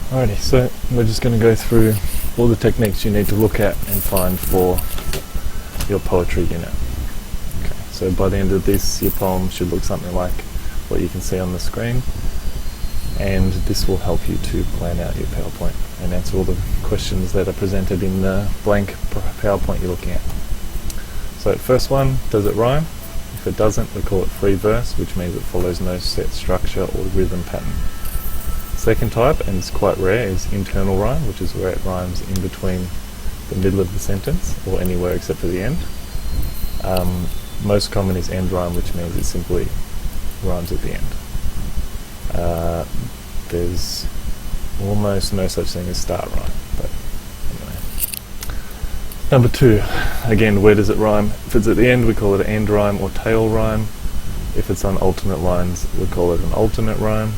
Alrighty, so we're just going to go through all the techniques you need to look at and find for your poetry unit. Okay, so by the end of this, your poem should look something like what you can see on the screen, and this will help you to plan out your PowerPoint and answer all the questions that are presented in the blank PowerPoint you're looking at. So first one, does it rhyme? If it doesn't, we call it free verse, which means it follows no set structure or rhythm pattern. Second type, and it's quite rare, is internal rhyme, which is where it rhymes in between the middle of the sentence or anywhere except for the end. Most common is end rhyme, which means it simply rhymes at the end. There's almost no such thing as start rhyme, but anyway. Number 2, again, where does it rhyme? If it's at the end, we call it an end rhyme or tail rhyme. If it's on alternate lines, we call it an alternate rhyme,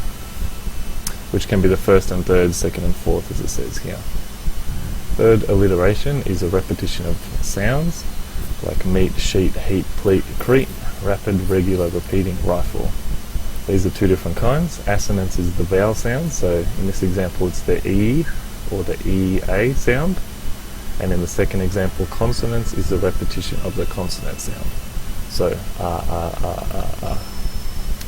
which can be the first and third, second and fourth, as it says here. Third, alliteration is a repetition of sounds, like meet, sheet, heat, pleat, crete, rapid, regular, repeating, rifle. These are two different kinds. Assonance is the vowel sound, so in this example it's the E or the EA sound, and in the second example, consonance is the repetition of the consonant sound. So,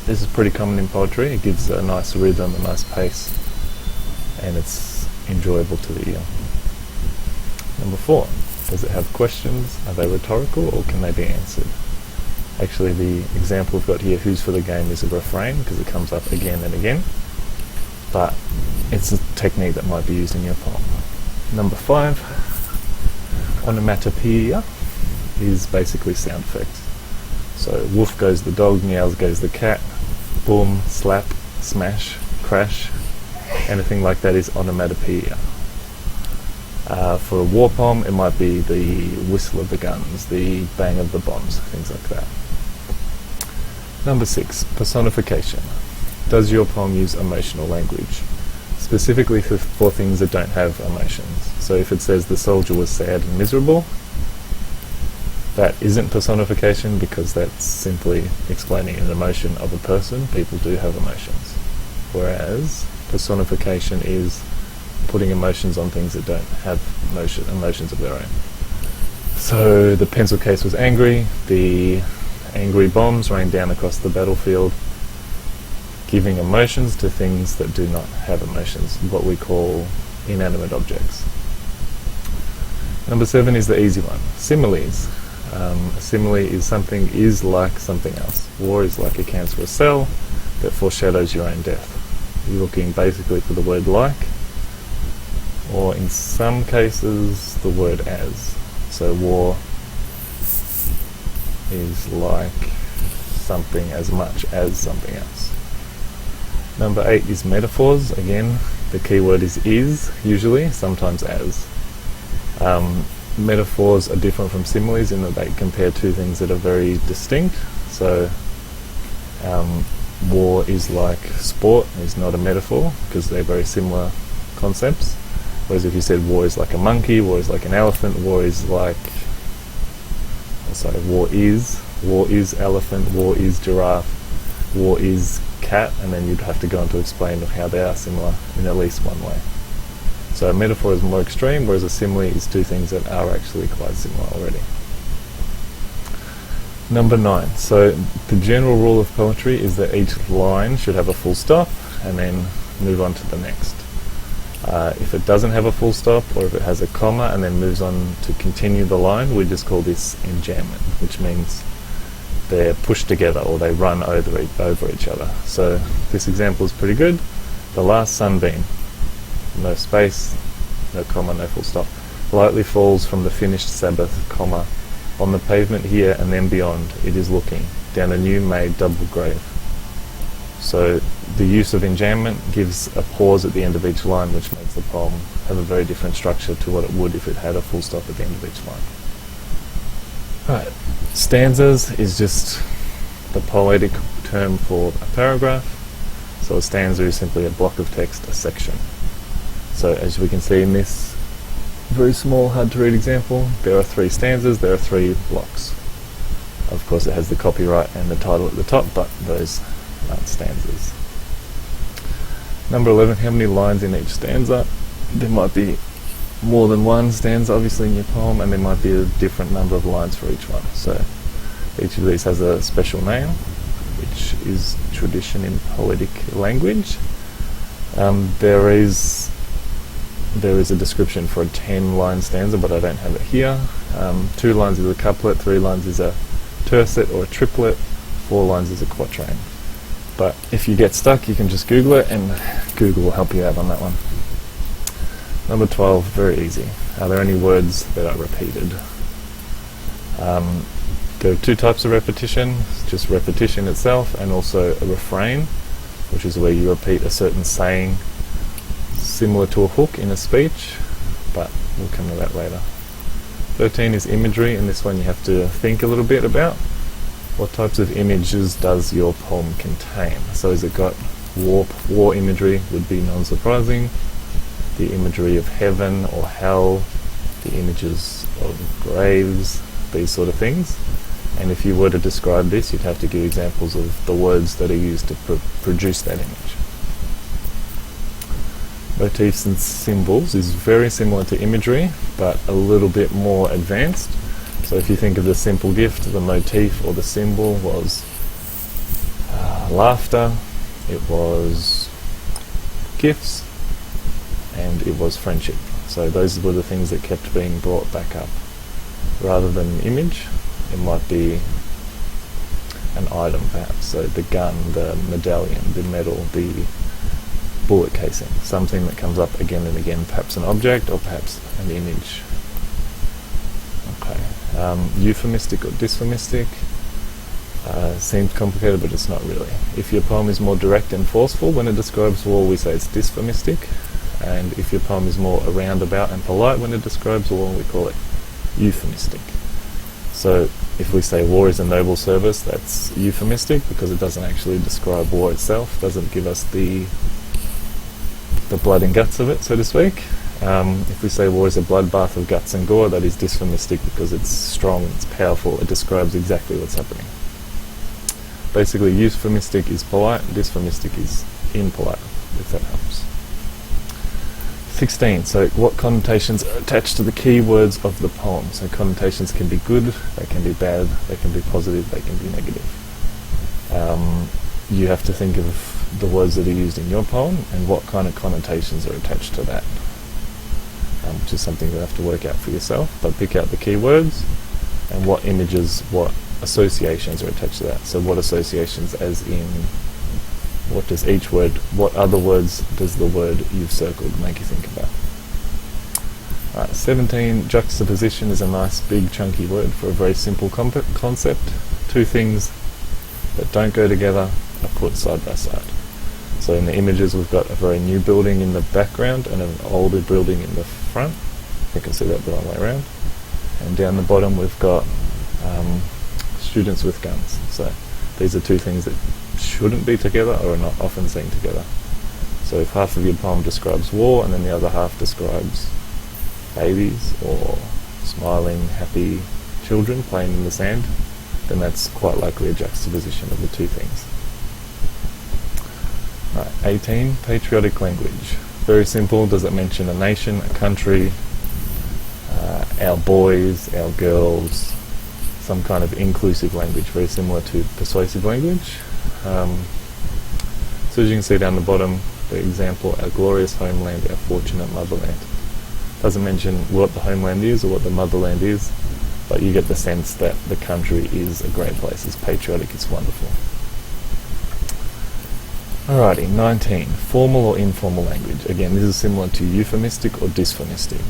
This is pretty common in poetry. It gives a nice rhythm, a nice pace, and it's enjoyable to the ear. Number 4, does it have questions? Are they rhetorical or can they be answered? Actually, the example we've got here, who's for the game, is a refrain because it comes up again and again, but it's a technique that might be used in your poem. Number 5, onomatopoeia is basically sound effects. So woof goes the dog, meows goes the cat, boom, slap, smash, crash, anything like that is onomatopoeia. For a war poem, it might be the whistle of the guns, the bang of the bombs, things like that. Number 6, personification. Does your poem use emotional language? Specifically for things that don't have emotions. So if it says the soldier was sad and miserable, that isn't personification because that's simply explaining an emotion of a person. People do have emotions. Whereas personification is putting emotions on things that don't have emotions of their own. So the pencil case was angry, the angry bombs rained down across the battlefield, giving emotions to things that do not have emotions, what we call inanimate objects. Number 7 is the easy one, similes. A simile is something is like something else. War is like a cancerous cell that foreshadows your own death. You're looking basically for the word like, or in some cases the word as. So war is like something as much as something else. Number 8 is metaphors. Again, the key word is usually, sometimes as. Metaphors are different from similes in that they compare two things that are very distinct. So war is like sport, is not a metaphor because they're very similar concepts. Whereas if you said war is like a monkey, war is like an elephant, war is elephant, war is giraffe, war is cat, and then you'd have to go on to explain how they are similar in at least one way. So a metaphor is more extreme, whereas a simile is two things that are actually quite similar already. Number 9. So the general rule of poetry is that each line should have a full stop and then move on to the next. If it doesn't have a full stop, or if it has a comma and then moves on to continue the line, we just call this enjambment, which means they're pushed together or they run over each other. So this example is pretty good. The last sunbeam, no space, no comma, no full stop, lightly falls from the finished Sabbath, comma, on the pavement here and then beyond, it is looking down a new made double grave. So the use of enjambment gives a pause at the end of each line, which makes the poem have a very different structure to what it would if it had a full stop at the end of each line. Right, stanzas is just the poetic term for a paragraph. So a stanza is simply a block of text, a section. So as we can see in this very small, hard to read example, there are 3 stanzas, there are 3 blocks. Of course it has the copyright and the title at the top, but those aren't stanzas. Number 11, how many lines in each stanza? There might be more than one stanza obviously in your poem, and there might be a different number of lines for each one. So each of these has a special name, which is tradition in poetic language. There is a description for a 10-line stanza, but I don't have it here. 2 lines is a couplet, 3 lines is a tercet or a triplet, 4 lines is a quatrain. But if you get stuck, you can just Google it, and Google will help you out on that one. Number 12, very easy. Are there any words that are repeated? There are 2 types of repetition, just repetition itself and also a refrain, which is where you repeat a certain saying similar to a hook in a speech, but we'll come to that later. 13 is imagery, and this one you have to think a little bit about. What types of images does your poem contain? So has it got war imagery? Would be non-surprising. The imagery of heaven or hell, the images of graves, these sort of things. And if you were to describe this, you'd have to give examples of the words that are used to produce that image. Motifs and symbols is very similar to imagery, but a little bit more advanced. So if you think of the simple gift, the motif or the symbol was laughter, it was gifts, and it was friendship. So those were the things that kept being brought back up. Rather than an image, it might be an item perhaps. So the gun, the medallion, the medal, the bullet casing. Something that comes up again and again, perhaps an object or perhaps an image. Okay. Euphemistic or dysphemistic seems complicated, but it's not really. If your poem is more direct and forceful when it describes war, we say it's dysphemistic, and if your poem is more roundabout and polite when it describes war, we call it euphemistic. So if we say war is a noble service, that's euphemistic because it doesn't actually describe war itself, doesn't give us the blood and guts of it, so to speak. If we say war is a bloodbath of guts and gore, that is dysphemistic because it's strong, it's powerful, it describes exactly what's happening. Basically, euphemistic is polite, dysphemistic is impolite, if that helps. 16. So what connotations are attached to the key words of the poem? So connotations can be good, they can be bad, they can be positive, they can be negative. You have to think of the words that are used in your poem and what kind of connotations are attached to that, which is something you have to work out for yourself. But pick out the key words and what images, what associations are attached to that. So what associations as in what does each word, what other words does the word you've circled make you think about? Alright, 17, juxtaposition is a nice big chunky word for a very simple concept. 2 things that don't go together are put side by side. So in the images we've got a very new building in the background and an older building in the front. You can see that the wrong way around. And down the bottom we've got students with guns. So these are 2 things that shouldn't be together or are not often seen together. So if half of your poem describes war and then the other half describes babies or smiling, happy children playing in the sand, then that's quite likely a juxtaposition of the 2 things. Right, 18, patriotic language. Very simple. Does it mention a nation, a country, our boys, our girls, some kind of inclusive language, very similar to persuasive language. So as you can see down the bottom, the example, our glorious homeland, our fortunate motherland. Doesn't mention what the homeland is or what the motherland is, but you get the sense that the country is a great place, it's patriotic, it's wonderful. Alrighty, 19, formal or informal language. Again, this is similar to euphemistic or dysphemistic.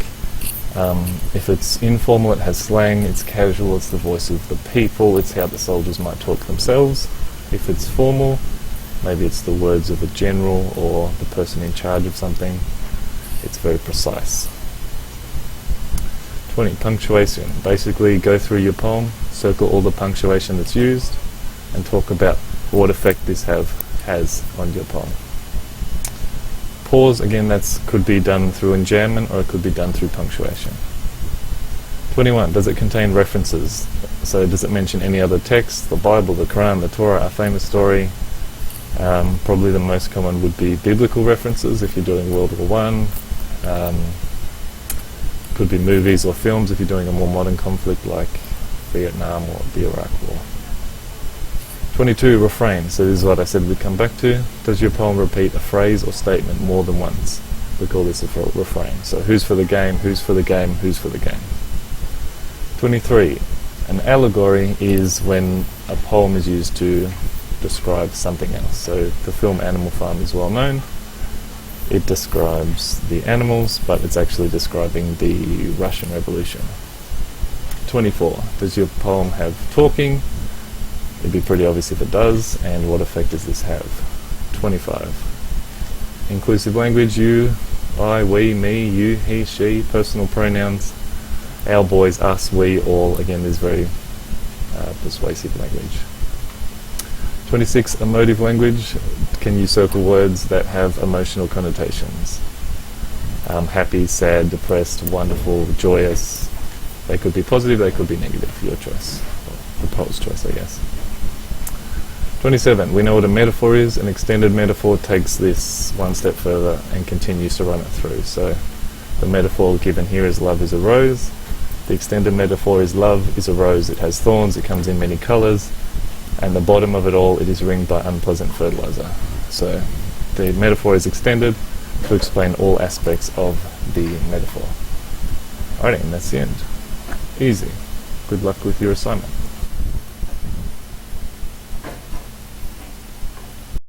If it's informal, it has slang, it's casual, it's the voice of the people, it's how the soldiers might talk themselves. If it's formal, maybe it's the words of a general or the person in charge of something. It's very precise. 20, punctuation. Basically, go through your poem, circle all the punctuation that's used, and talk about what effect this has on your poem. Pause, again, that could be done through enjambment or it could be done through punctuation. 21, does it contain references? So does it mention any other texts, the Bible, the Quran, the Torah, a famous story, Probably the most common would be biblical references if you're doing World War One. Could be movies or films if you're doing a more modern conflict like Vietnam or the Iraq War. 22, refrain. So this is what I said we'd come back to. Does your poem repeat a phrase or statement more than once? We call this a refrain. So who's for the game, who's for the game, who's for the game. 23. An allegory is when a poem is used to describe something else. So the film Animal Farm is well known. It describes the animals, but it's actually describing the Russian Revolution. 24. Does your poem have talking? It'd be pretty obvious if it does, and what effect does this have? 25. Inclusive language, you, I, we, me, you, he, she, personal pronouns, our, boys, us, we, all. Again, there's very persuasive language. 26. Emotive language. Can you circle words that have emotional connotations? Happy, sad, depressed, wonderful, joyous. They could be positive, they could be negative. Your choice. Or the poet's choice, I guess. 27. We know what a metaphor is. An extended metaphor takes this one step further and continues to run it through. So the metaphor given here is love is a rose. The extended metaphor is love is a rose. It has thorns, it comes in many colours, and the bottom of it all, it is ringed by unpleasant fertilizer. So the metaphor is extended to explain all aspects of the metaphor. Alright, and that's the end. Easy. Good luck with your assignment.